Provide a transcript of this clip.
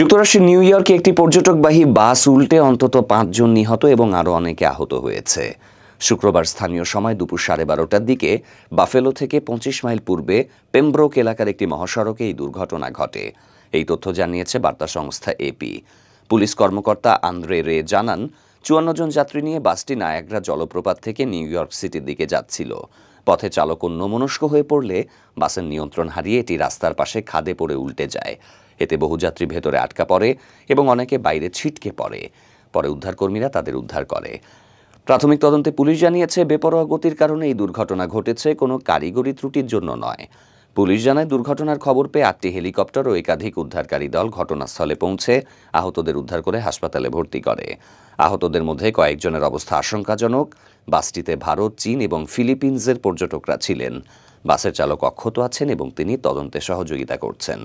যুক্তরাষ্ট্রের নিউ ইয়র্কে একটি পর্যটকবাহী বাস উল্টে অন্তত ৫ জন নিহত এবং আরও অনেকে আহত হয়েছে। শুক্রবার স্থানীয় সময় দুপুর 12:30টার দিকে বাফেলো থেকে ২৫ মাইল পূর্বে পেমব্রোক এলাকার একটি মহাসড়কে এই দুর্ঘটনা ঘটে। এই তথ্য জানিয়েছে বার্তা সংস্থা এপি। পুলিশ কর্মকর্তা আন্দ্রে রে জানান, ৫৪ জন যাত্রী নিয়ে বাসটি নায়াগ্রা জলপ্রপাত থেকে নিউ ইয়র্ক সিটির দিকে যাচ্ছিল। পথে চালক অন্যমনস্ক হয়ে পড়লে বাসের নিয়ন্ত্রণ হারিয়ে এটি রাস্তার পাশে খাদে পড়ে উল্টে যায়। এতে বহু যাত্রী ভেতরে আটকা পড়ে এবং অনেকে বাইরে ছিটকে পড়ে। পরে উদ্ধারকর্মীরা তাদের উদ্ধার করে। প্রাথমিক তদন্তে পুলিশ জানিয়েছে, বেপরোয়া গতির কারণে এই দুর্ঘটনা ঘটেছে, কোনো কারিগরি ত্রুটির জন্য নয়। পুলিশ জানায়, দুর্ঘটনার খবর পেয়ে ৮টি হেলিকপ্টার ও একাধিক উদ্ধারকারী দল ঘটনাস্থলে পৌঁছে আহতদের উদ্ধার করে হাসপাতালে ভর্তি করে। আহতদের মধ্যে কয়েকজনের অবস্থা আশঙ্কাজনক। বাসটিতে ভারত, চীন এবং ফিলিপিন্সের পর্যটকরা ছিলেন। বাসের চালক অক্ষত আছেন এবং তিনি তদন্তে সহযোগিতা করছেন।